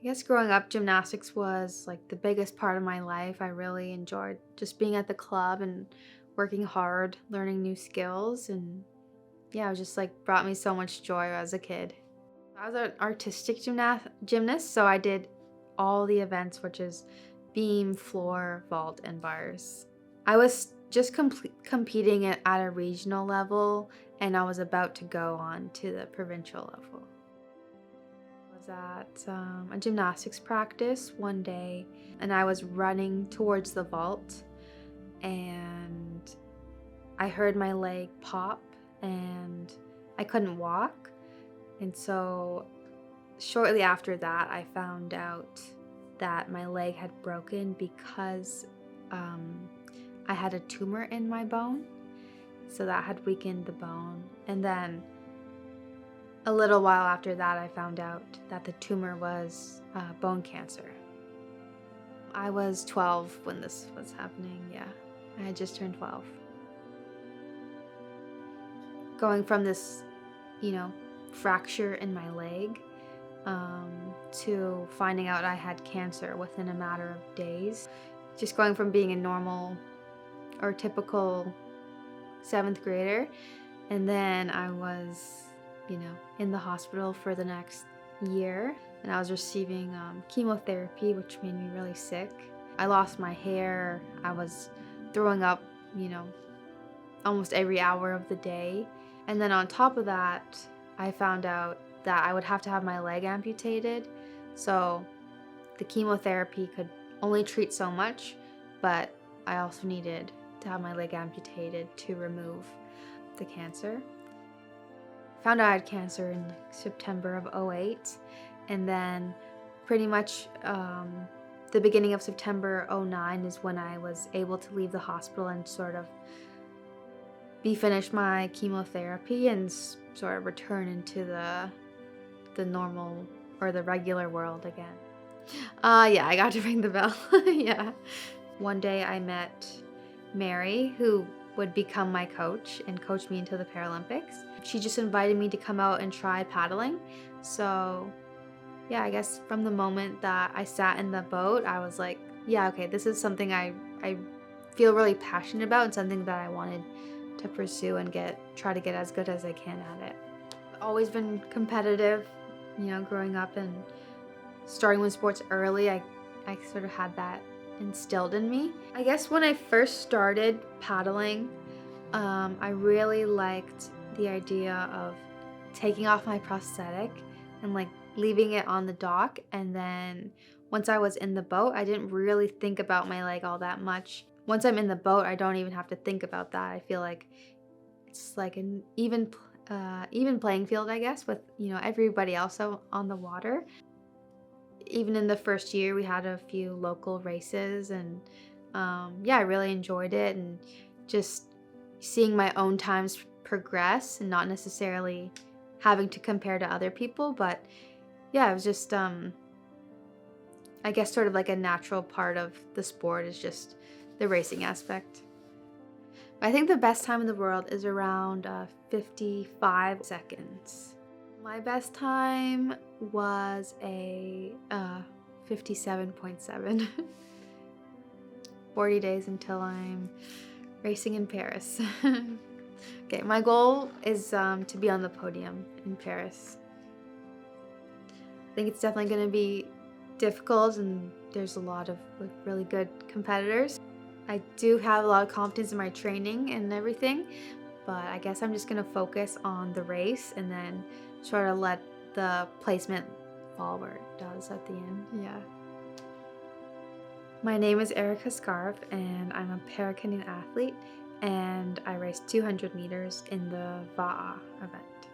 I guess growing up, gymnastics was like the biggest part of my life. I really enjoyed just being at the club and working hard, learning new skills, and yeah, it was just like brought me so much joy as a kid. I was an artistic gymnast, so I did all the events, which is beam, floor, vault, and bars. I was just competing at a regional level, and I was about to go on to the provincial level. I was at a gymnastics practice one day, and I was running towards the vault, and I heard my leg pop, and I couldn't walk. And so shortly after that, I found out that my leg had broken because I had a tumor in my bone. So that had weakened the bone. And then a little while after that, I found out that the tumor was bone cancer. I was 12 when this was happening, yeah. I had just turned 12. Going from this, fracture in my leg to finding out I had cancer within a matter of days. Just going from being a normal or typical 7th grader, and then I was, in the hospital for the next year, and I was receiving chemotherapy, which made me really sick. I lost my hair. I was throwing up, almost every hour of the day. And then on top of that, I found out that I would have to have my leg amputated. So the chemotherapy could only treat so much, but I also needed to have my leg amputated to remove the cancer. Found out I had cancer in September of '08, and then pretty much the beginning of September '09 is when I was able to leave the hospital and sort of be finished my chemotherapy and sort of return into the normal or the regular world again. Yeah, I got to ring the bell. Yeah. One day I met Mary, who would become my coach and coach me into the Paralympics. She just invited me to come out and try paddling. So yeah, I guess from the moment that I sat in the boat, I was like, yeah, okay, this is something I feel really passionate about and something that I wanted to pursue and try to get as good as I can at it. I've always been competitive, growing up and starting with sports early. I sort of had that instilled in me. I guess when I first started paddling, I really liked the idea of taking off my prosthetic and like leaving it on the dock, and then once I was in the boat, I didn't really think about my leg all that much. Once I'm in the boat, I don't even have to think about that. I feel like it's like an even playing field, I guess, with everybody else on the water. Even in the first year, we had a few local races, and yeah, I really enjoyed it, and just seeing my own times progress and not necessarily having to compare to other people. But yeah, it was just I guess sort of like a natural part of the sport is just the racing aspect. I think the best time in the world is around 55 seconds. My best time was a 57.7. 40 days until I'm racing in Paris. Okay, my goal is to be on the podium in Paris. I think it's definitely going to be difficult, and there's a lot of really good competitors. I do have a lot of confidence in my training and everything, but I guess I'm just going to focus on the race and then sort of let the placement fall where it does at the end. Yeah. My name is Erica Scarff, and I'm a para-canoe athlete, and I raced 200 meters in the VAA event.